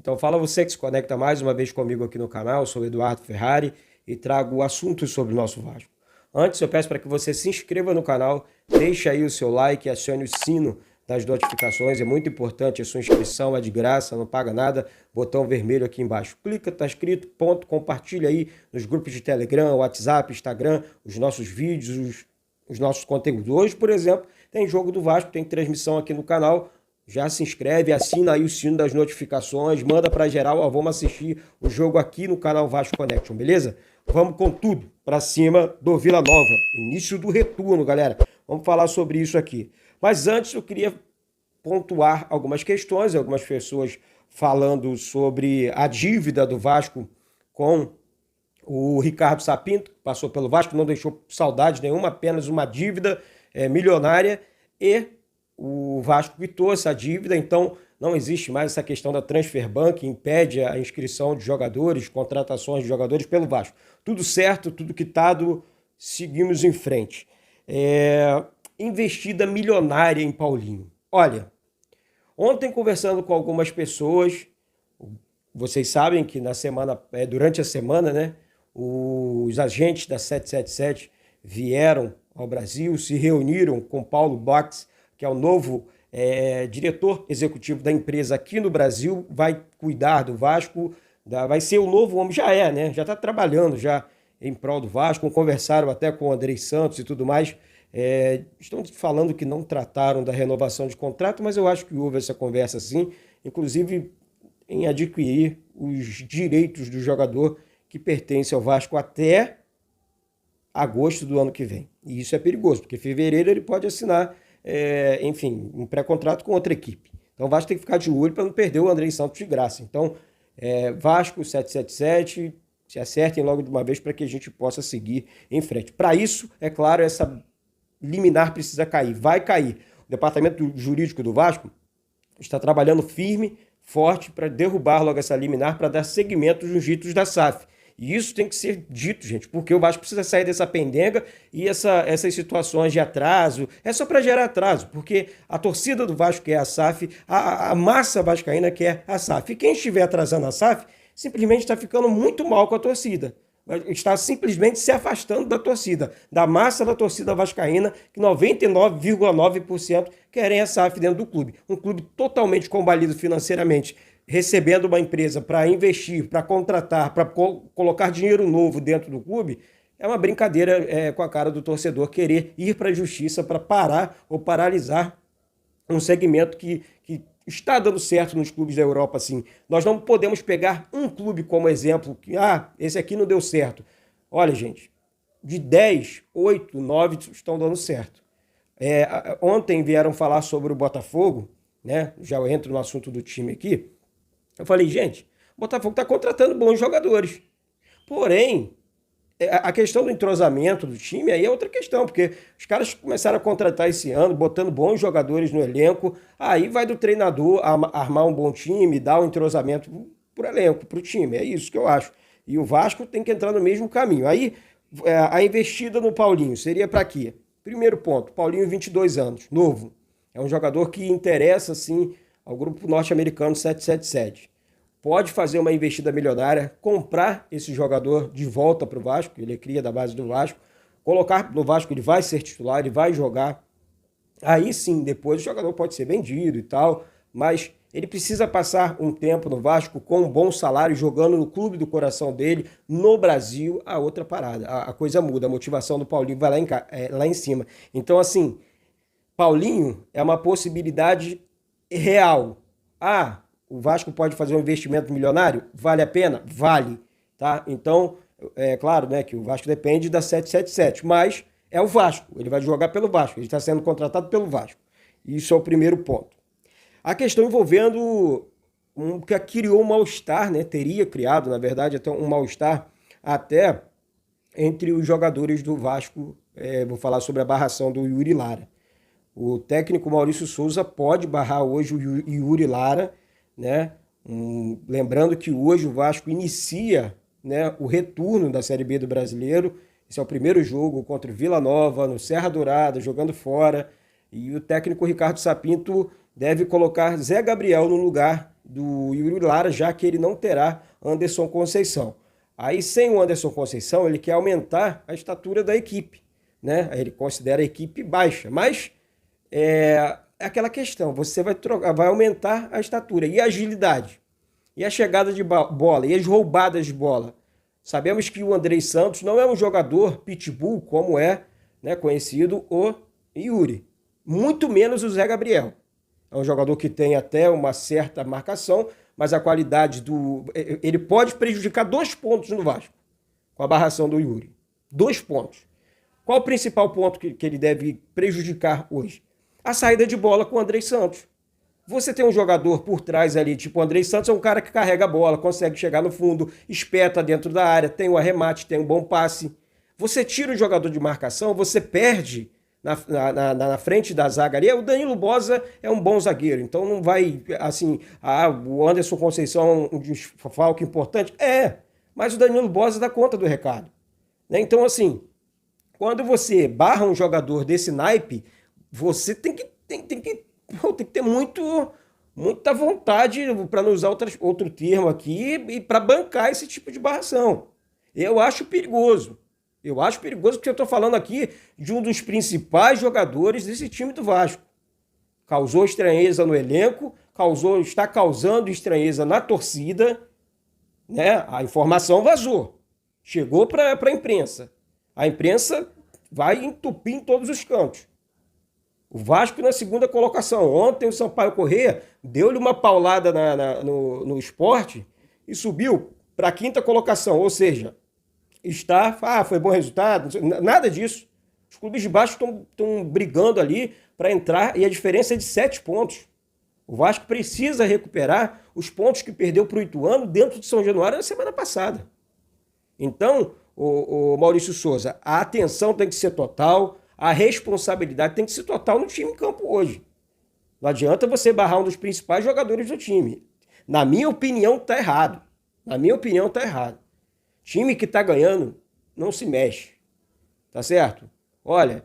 Então fala você que se conecta mais uma vez comigo aqui no canal, eu sou o Eduardo Ferrari e trago assuntos sobre o nosso Vasco. Antes eu peço para que você se inscreva no canal, deixe aí o seu like e acione o sino das notificações, é muito importante a sua inscrição, é de graça, não paga nada, botão vermelho aqui embaixo. Clica, tá escrito, ponto, compartilha aí nos grupos de Telegram, WhatsApp, Instagram, os nossos vídeos, os nossos conteúdos. Hoje, por exemplo, tem jogo do Vasco, tem transmissão aqui no canal. Já se inscreve, assina aí o sino das notificações, manda para geral, ó, vamos assistir o jogo aqui no canal Vasco Connection, beleza? Vamos com tudo para cima do Vila Nova, início do retorno, galera. Vamos falar sobre isso aqui. Mas antes eu queria pontuar algumas questões, algumas pessoas falando sobre a dívida do Vasco com o Ricardo Sapinto, que passou pelo Vasco, não deixou saudade nenhuma, apenas uma dívida milionária, e o Vasco quitou essa dívida, então não existe mais essa questão da transfer ban que impede a inscrição de jogadores, contratações de jogadores pelo Vasco. Tudo certo, tudo quitado, seguimos em frente. Investida milionária em Paulinho. Olha, ontem conversando com algumas pessoas, vocês sabem que na semana, durante a semana, né, os agentes da 777 vieram ao Brasil, se reuniram com Paulo Box, que é o novo diretor executivo da empresa aqui no Brasil, vai cuidar do Vasco, vai ser o novo homem, já é, né? Já está trabalhando já em prol do Vasco, conversaram até com o Andrei Santos e tudo mais. Estão falando que não trataram da renovação de contrato, mas eu acho que houve essa conversa sim, inclusive em adquirir os direitos do jogador que pertence ao Vasco até agosto do ano que vem. E isso é perigoso, porque em fevereiro ele pode assinar enfim, um pré-contrato com outra equipe. Então o Vasco tem que ficar de olho para não perder o Andrei Santos de graça. Então, Vasco 777, se acertem logo de uma vez para que a gente possa seguir em frente. Para isso, é claro, essa liminar precisa cair, vai cair. O departamento jurídico do Vasco está trabalhando firme, forte, para derrubar logo essa liminar, para dar seguimento aos ditos da SAF. E isso tem que ser dito, gente, porque o Vasco precisa sair dessa pendenga e essas situações de atraso, é só para gerar atraso, porque a torcida do Vasco quer a SAF, a massa vascaína quer a SAF. E quem estiver atrasando a SAF, simplesmente está ficando muito mal com a torcida. Está simplesmente se afastando da torcida, da massa da torcida vascaína, que 99,9% querem a SAF dentro do clube. Um clube totalmente combalido financeiramente, recebendo uma empresa para investir, para contratar, para colocar dinheiro novo dentro do clube, é uma brincadeira com a cara do torcedor querer ir para a justiça para parar ou paralisar um segmento que está dando certo nos clubes da Europa. Assim. Nós não podemos pegar um clube como exemplo, que esse aqui não deu certo. Olha, gente, de 10, 8, 9 estão dando certo. Ontem vieram falar sobre o Botafogo, né? Já eu entro no assunto do time aqui. Eu falei, gente, o Botafogo está contratando bons jogadores. Porém, a questão do entrosamento do time aí é outra questão, porque os caras começaram a contratar esse ano, botando bons jogadores no elenco, aí vai do treinador armar um bom time, dar um entrosamento pro elenco, pro time, é isso que eu acho. E o Vasco tem que entrar no mesmo caminho. Aí, a investida no Paulinho seria para quê? Primeiro ponto, Paulinho, 22 anos, novo. É um jogador que interessa, sim, ao grupo norte-americano 777. Pode fazer uma investida milionária, comprar esse jogador de volta para o Vasco, ele é cria da base do Vasco, colocar no Vasco, ele vai ser titular, ele vai jogar. Aí sim, depois o jogador pode ser vendido e tal, mas ele precisa passar um tempo no Vasco com um bom salário, jogando no clube do coração dele, no Brasil, a outra parada. A coisa muda, a motivação do Paulinho vai lá em cima. Então, assim, Paulinho é uma possibilidade real. O Vasco pode fazer um investimento milionário? Vale a pena? Vale. Tá? Então, é claro, né, que o Vasco depende da 777, mas é o Vasco, ele vai jogar pelo Vasco, ele está sendo contratado pelo Vasco. Isso é o primeiro ponto. A questão envolvendo que criou um mal-estar, né, teria criado, na verdade, até um mal-estar até entre os jogadores do Vasco, vou falar sobre a barração do Yuri Lara. O técnico Maurício Souza pode barrar hoje o Yuri Lara, né? Lembrando que hoje o Vasco inicia, né, o retorno da Série B do Brasileiro. Esse é o primeiro jogo contra o Vila Nova, no Serra Dourada, jogando fora. E o técnico Ricardo Sapinto deve colocar Zé Gabriel no lugar do Yuri Lara, já que ele não terá Anderson Conceição. Aí, sem o Anderson Conceição, ele quer aumentar a estatura da equipe, né? Ele considera a equipe baixa, mas é aquela questão, você vai aumentar a estatura e a agilidade, e a chegada de bola, e as roubadas de bola. Sabemos que o Andrei Santos não é um jogador pitbull, como é, né, conhecido o Yuri, muito menos o Zé Gabriel. É um jogador que tem até uma certa marcação, mas a qualidade ele pode prejudicar 2 pontos no Vasco, com a barração do Yuri. 2 pontos. Qual o principal ponto que ele deve prejudicar hoje? A saída de bola com o Andrei Santos. Você tem um jogador por trás ali, tipo o Andrei Santos, é um cara que carrega a bola, consegue chegar no fundo, espeta dentro da área, tem o arremate, tem um bom passe. Você tira o jogador de marcação, você perde na frente da zaga ali. O Danilo Bosa é um bom zagueiro, então não vai, assim, o Anderson Conceição é um desfalque importante. Mas o Danilo Bosa dá conta do recado, né? Então, assim, quando você barra um jogador desse naipe, você tem que ter muita vontade, para não usar outro termo aqui, e para bancar esse tipo de barração. Eu acho perigoso. Porque eu estou falando aqui de um dos principais jogadores desse time do Vasco. Causou estranheza no elenco, está causando estranheza na torcida, né? A informação vazou. Chegou para a imprensa. A imprensa vai entupir em todos os cantos. O Vasco na segunda colocação. Ontem o Sampaio Corrêa deu-lhe uma paulada no Sport e subiu para a 5ª colocação. Ou seja, foi bom resultado. Nada disso. Os clubes de baixo estão brigando ali para entrar e a diferença é de 7 pontos. O Vasco precisa recuperar os pontos que perdeu para o Ituano dentro de São Januário na semana passada. Então, o Maurício Souza, a atenção tem que ser total, a responsabilidade tem que ser total no time em campo hoje. Não adianta você barrar um dos principais jogadores do time. Na minha opinião, está errado. Time que está ganhando não se mexe. Tá certo? Olha,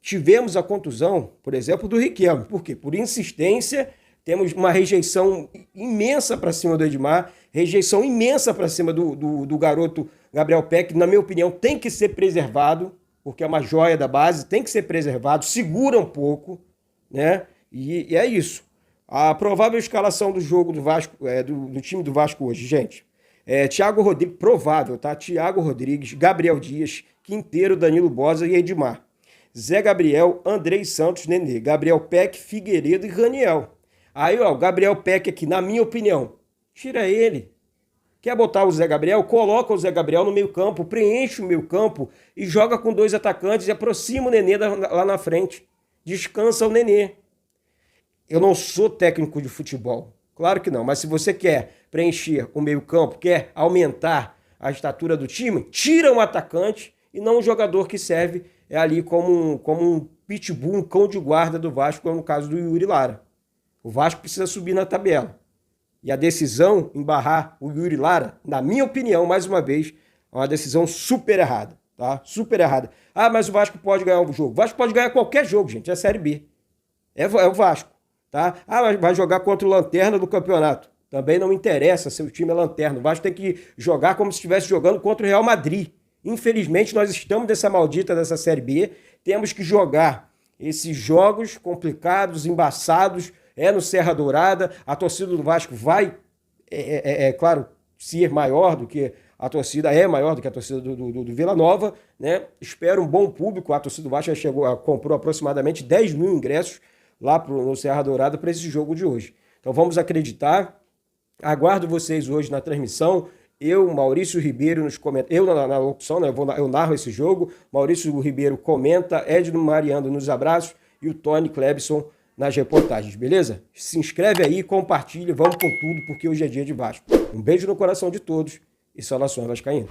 tivemos a contusão, por exemplo, do Riquelme. Por quê? Por insistência, temos uma rejeição imensa para cima do Edmar, rejeição imensa para cima do garoto Gabriel Peck, na minha opinião, tem que ser preservado, porque é uma joia da base, tem que ser preservado, segura um pouco, né? E é isso. A provável escalação do jogo do Vasco, do time do Vasco hoje, gente. Thiago Rodrigues, provável, tá? Thiago Rodrigues, Gabriel Dias, Quinteiro, Danilo Bosa e Edmar. Zé Gabriel, Andrei Santos, Nenê, Gabriel Peck, Figueiredo e Raniel. Aí, ó, o Gabriel Peck aqui, na minha opinião, tira ele. Quer botar o Zé Gabriel? Coloca o Zé Gabriel no meio campo, preenche o meio campo e joga com 2 atacantes e aproxima o Nenê lá na frente. Descansa o Nenê. Eu não sou técnico de futebol, claro que não, mas se você quer preencher o meio campo, quer aumentar a estatura do time, tira um atacante e não um jogador que serve ali como um pitbull, um cão de guarda do Vasco, como no caso do Yuri Lara. O Vasco precisa subir na tabela. E a decisão em barrar o Yuri Lara, na minha opinião, mais uma vez, é uma decisão super errada, tá? Super errada. Mas o Vasco pode ganhar um jogo. O Vasco pode ganhar qualquer jogo, gente. É a Série B. É o Vasco, tá? Mas vai jogar contra o Lanterna do campeonato. Também não interessa se o time é Lanterna. O Vasco tem que jogar como se estivesse jogando contra o Real Madrid. Infelizmente, nós estamos dessa Série B. Temos que jogar esses jogos complicados, embaçados, no Serra Dourada. A torcida do Vasco vai, claro, ser maior do que a torcida, maior do que a torcida do Vila Nova, né? Espero um bom público. A torcida do Vasco já comprou aproximadamente 10 mil ingressos lá no Serra Dourada para esse jogo de hoje. Então vamos acreditar. Aguardo vocês hoje na transmissão. Eu, Maurício Ribeiro, nos comentários. Eu na locução, né? Eu narro esse jogo. Maurício Ribeiro comenta, Edno Mariano nos abraços e o Tony Clebson nas reportagens, beleza? Se inscreve aí, compartilha, vamos com tudo, porque hoje é dia de Vasco. Um beijo no coração de todos e saudações vascaínas.